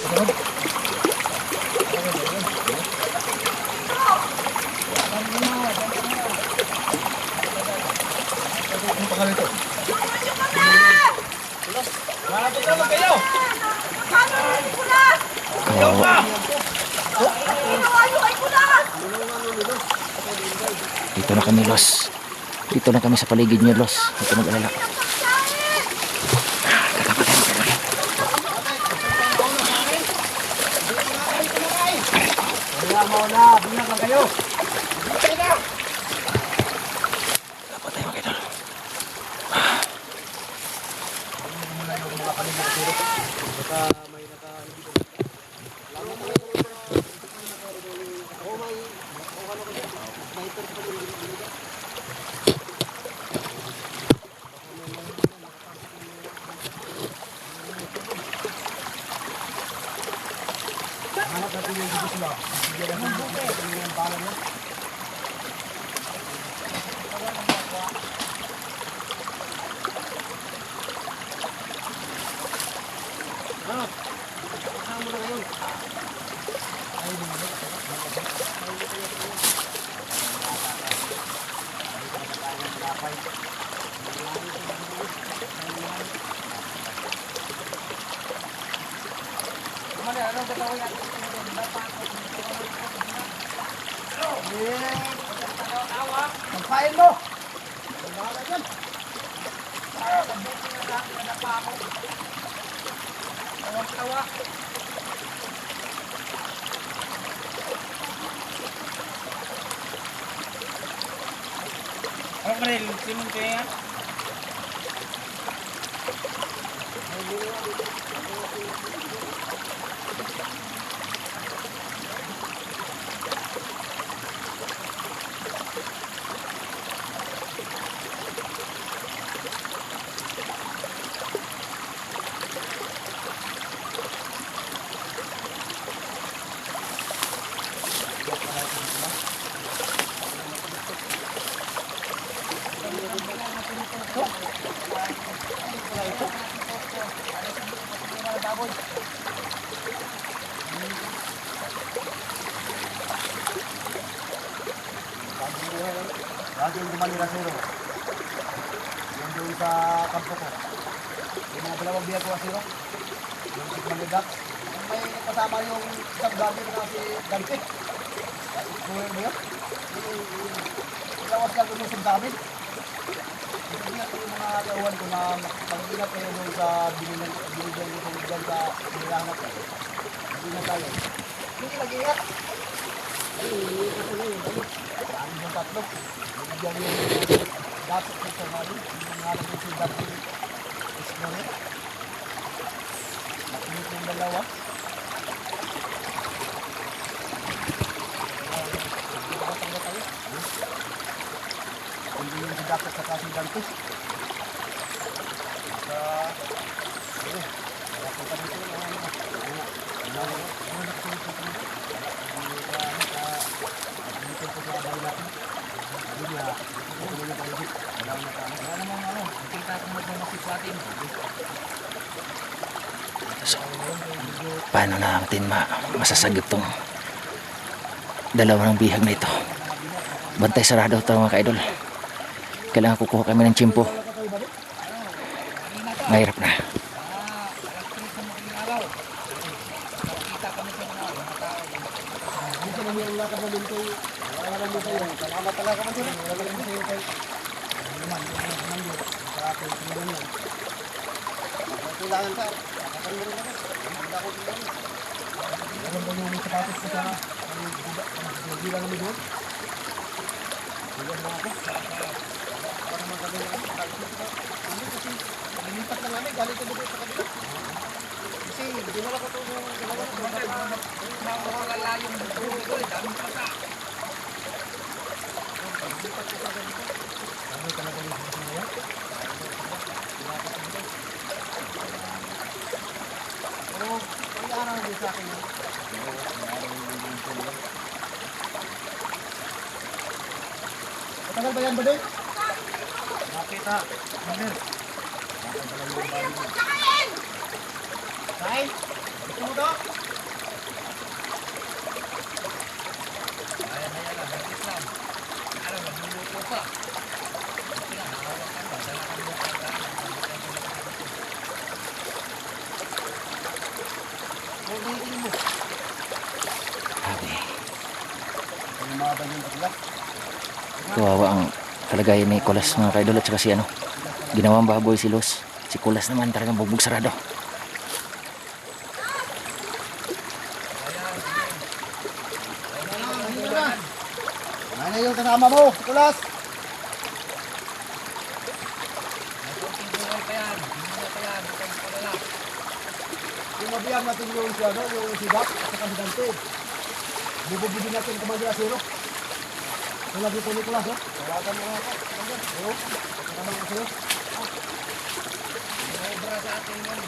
Ano pa ka nito? Malapit na kayo! Dito na kami, Los. Dito na kami sa paligid niyo, Los. Dito mag-alala. Kakapatay mo kayo. Kaya mo na, bilang lang kayo. Kakapatay mo kayo. Pagkain mo! Ano ba rin? Sinong kaya? Lagi yung gumanira siro. Yung doon sa kampo ko. Yung mga dalawang biya ko siro. Yung sigmanigat. May kasama yung isang garden na si Dante. Kuya mo yun? Ilawas lang kung yung sundamit. Ingat ko yung mga kawan ko na pag-ingat kayo doon sa binigyan ko dyan sa binilangat ko. Hindi na tayo. Hindi mag-ingat. Ang yung tatlo. Binigyan yung dapat ko sa mali. Yung nga lang yung dati Explorer. Nakinit yung dalawa. Nakatangga tayo. Hindi yung dapat sa kasi dante. Sa... Ayun. Nakapun ka dito. So, paano natin masasagip tong dalawang bihag na ito? Bantay sarado ito mga ka-idol. Kailangan kukuha kami ng tsimpo. Mahirap na. Kailangan ka. Alam mo yung sapatos ko sa bilang mo doon? Bilang mo ako. Para magkagawa ako. Ano kasi, nilipat lang namin. Galing ko doon sa kabila. Kasi, dinala ko ito yung ginawa ko. Mawawala yung tubig ko. Daming pasa. Nilipat ko sa ganito. Ano talaga yung sinasaya? Pero, pag-aaral din sa akin yun. Matagal ba yan ba din? Nakita. Mamer. Kain! Gusto mo to? Grabe. Yung mga banyong bakla. Kawawa ang kalagayan ni Kulas mga kaidol at saka si ano. Ginawang baboy si Los. Si Kulas naman talagang bugbog sarado. Ano yung kasama mo, Kulas? Yung mabiyang natin yung si ano, yung si Doc at saka si Dante. Bububugin natin kamay nila zero. Kung lagi ko ni Kulas, oh. Tawagan mo nga ako. Oo. Kasama ko sa'yo. Sobra sa atin yan.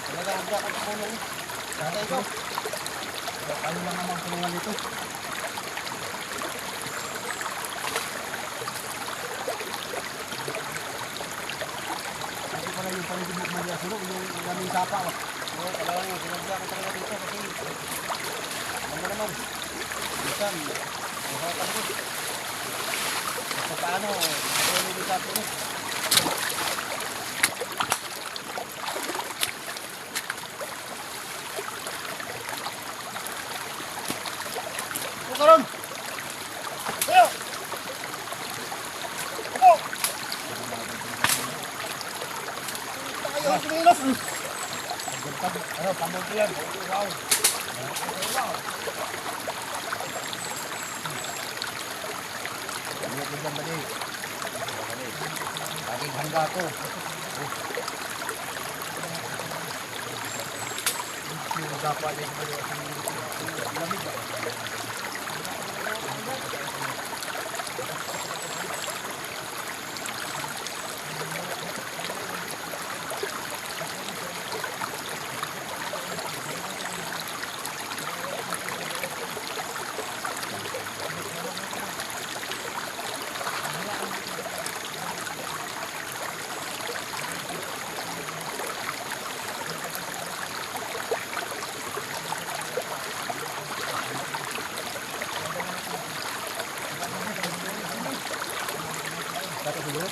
Talaga ka sa kanya. Tatay ko. Ano lang naman tulungan nito. Kasi pala yung paligid mo kumanya silo, yung daming tapa. Oo, kailangan mo. Sinagya ko talaga dito kasi ano naman. Minsan, masakan ko. Kasi paano, ako yung dito ako. Karon. Ayo. Ako. Tayo kumilos. Ano, pamon ko yan. Wow. Ano ko ba bali? Laging handa ko. Yung dapat din mo yung lamig. Kata dulu.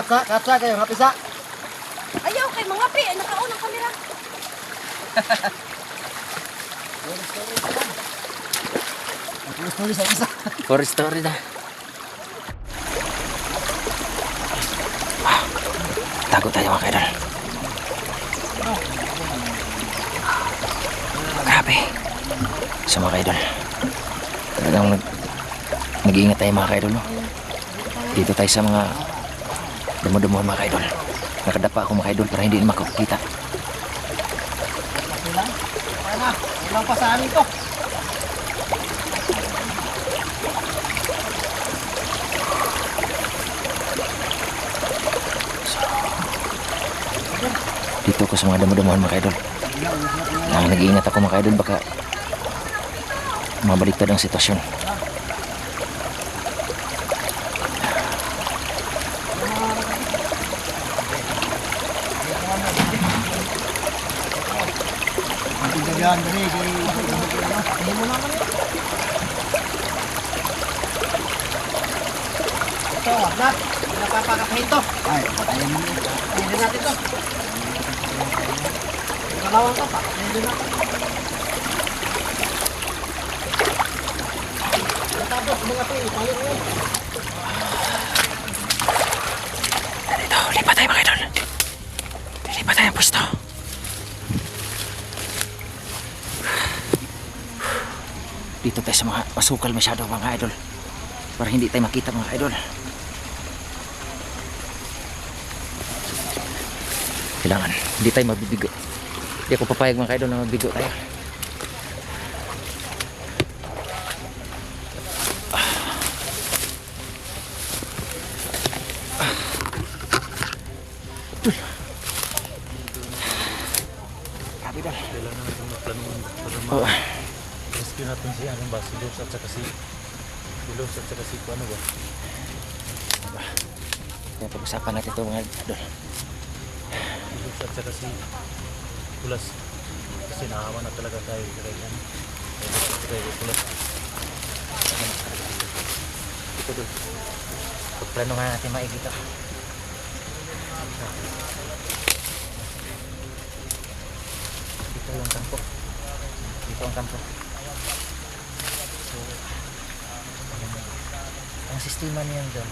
Kaca kayo ngapisa. Ayaw kay mga pi, nakaon ang kamera. Story sa isa. For story na. Takot tayo mga kaidol. Grabe. So mga kaidol, talagang nag-iingat tayo mga kaidol, no? Dito tayo sa mga damo-damuhan mga kaidol. Nakadapa ako mga kaidol para hindi makakita. Okay lang. Okay na. Ilang pa sa amin to. Dito ako sa mga damo-damuhan mga kaidol. Nag-iingat ako mga kaidol, baka mabaliktad ang sitwasyon. Yan, dali. Hindi mo naman eh. Ito, wag na. Napapakapahin to. Ay, patayin mo. Patayin din natin to. Kalawang to, patayin din natin. Tapos, mga to, tayo mo. Dito, lipat tayo mga kaidol. Lipat tayo ang pwesto. Dito tayo sa mga masukal masyado mga idol, para hindi tayo makita mga idol. Kailangan hindi tayo mabibigo. Hindi ako papayag mga idol na mabigo tayo. Grabe idol. kailangan natin magplanuhan para Oh, ma-rescue natin si ano ba, si Los at saka si ano ba? kaya pag-usapan natin ito mga idol. Si Los at saka si Kulas. Kasi naawa na talaga tayo kay ano. Kay Los at saka kay Kulas. Ito doon. Pagplano nga natin maigi ito. Dito yung kampo. Dito ang kampo. So, ang sistema niyan doon,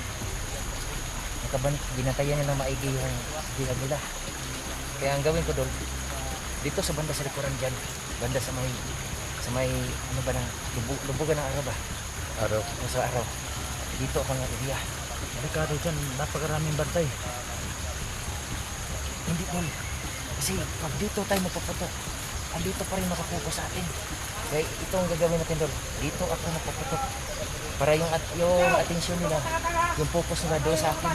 binatayan nila maigi yung bilag nila. Kaya ang gawin ko doon, dito sa banda sa likuran dyan, banda sa may ano ba na, lubugan ng araw ba? Araw. O sa araw. Dito ako ng area. Delikado dyan, napakaraming bantay. Hindi tol. Kasi pag dito tayo mapaputok, andito pa rin makapokus sa atin. Kaya ito ang gagawin natin doon. Dito ako mapaputok. Para yung atensyon nila, yung focus nila doon sa akin.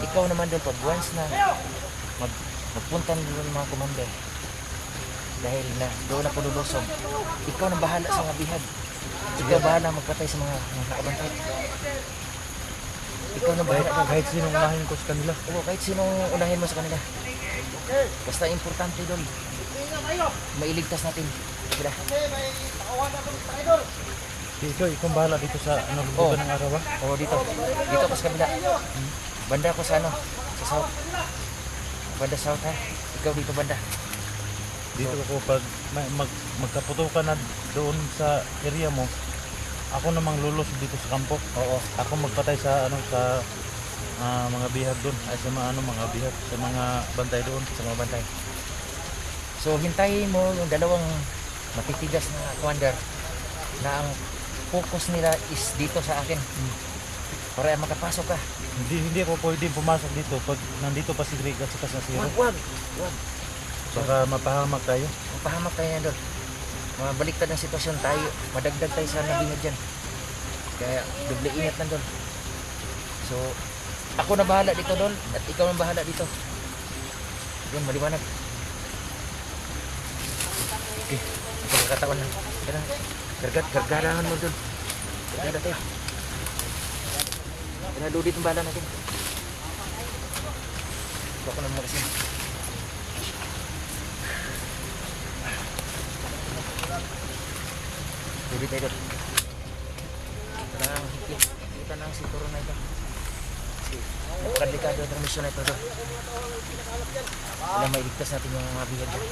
Ikaw naman doon, pag once na magpunta doon mga commander, dahil na doon ako lulusog, ikaw na bahala sa mga bihag. Ikaw bahala magpatay sa mga nakabantay. Ikaw na bahala doon. Kahit sinong unahin ko sa kanila. Oo, kahit sinong unahin mo sa kanila. Basta importante doon. Mailigtas natin. Sila. Ikaw bahala dito sa ano, lubugan ng araw ba? Oo, dito. Dito ako sa kabila. Banda ako sa ano? Sa south. Banda south ha. Ikaw dito banda. Dito ako pag magkaputukan na doon sa area mo, ako namang lulos dito sa kampo. Oo. Ako magpatay sa ano sa mga bihag doon, ay sa mga ano mga bihag, sa mga bantay doon. Sa mga bantay. So, hintayin mo yung dalawang matitigas na commander na ang focus nila is dito sa akin. Para makapasok ka. Hindi ako pwedeng pumasok dito pag nandito pa si Greg at saka sa Zero. Wag. Baka mapahamak tayo. Mapahamak tayo na doon. Mabaliktad ang sitwasyon tayo. Madagdag tayo sa nabihad dyan. Kaya doble ingat na doon. So, ako na bahala dito doon at ikaw na bahala dito. Yun, maliwanag. Okay, pagkakataon lang. Kaya gargarahan mo doon. Gargara tayo. Kaya dudit ang bala natin. Ito ako na mga kasi. Dudit tayo doon. Ito na ang hikit. Kita na ang sinturo na ito. Napakadelikado ang mission na ito doon. Kailangan mailigtas natin yung mga bihag doon.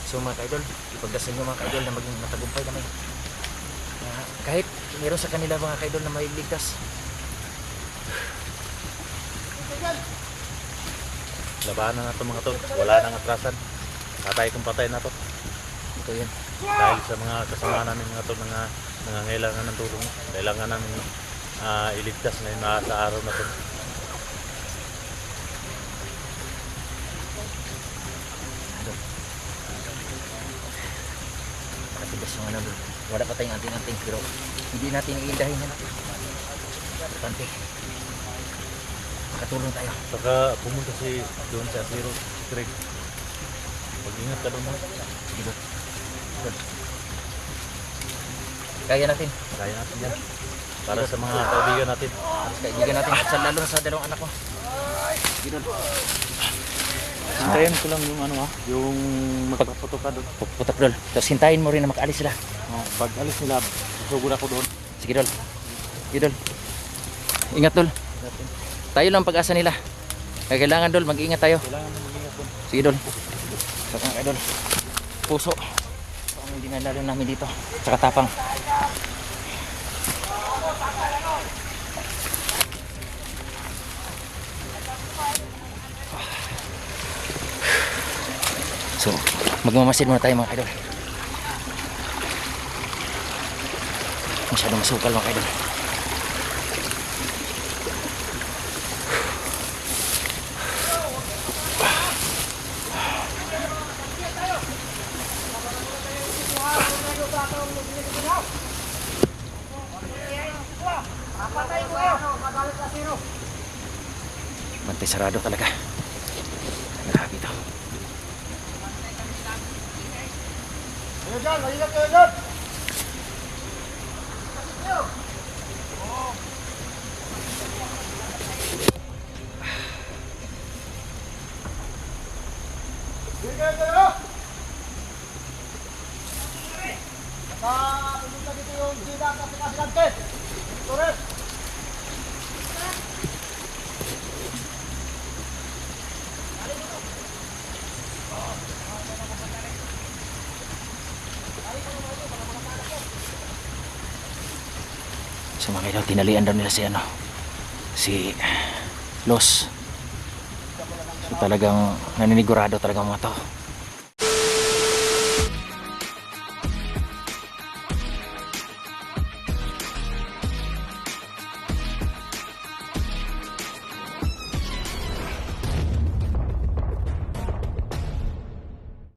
So mga ka-idol, ipagdasal nyo mga ka-idol na maging matagumpay naman. Kahit meron sa kanila mga ka-idol na mailigtas. Labanan na ito mga to. Wala nang atrasan. Patay kung patay na to. Ito yan. Dahil sa mga kasama namin mga to, mga nangangailangan ng tulong. Kailangan namin iligtas na yun sa araw na to. Nakatigas yung ano doon. Wala pa tayong anting-anting pero hindi natin iindahin yan. Importante. Makatulong tayo. Saka pumunta si doon sa Zero, Greg. Mag-ingat ka doon ha. Sige doon. Doon. Kaya natin. Kaya natin yan. Para sa mga kaibigan natin. Kaibigan natin. Lalo na sa dalawang anak ko. Sige doon. Hintayin ko lang yung ano yung magpaputok ka doon. Putak doon. Tapos hintayin mo rin na makaalis sila. Pag alis nila, susugod ako doon. Sige doon. Sige doon. Ingat doon. Tayo lang ang pag-asa nila. Kaya kailangan doon, mag-iingat tayo. Kailangan mo mag-ingat doon. Sige doon. Sa mga idol. Puso. Ang dinadalo namin dito. Tsaka tapang. So, magmamasid muna tayo mga idol. Masyadong masukal mga idol. Bantay sarado talaga. Grabe. dyan, maingat kayo dyan. Bigyan kayo! Pumunta dito yung sila sa pinasilante. Torres! So mga kaidol, tinalian daw nila si Los. So talagang naninigurado talaga mga to.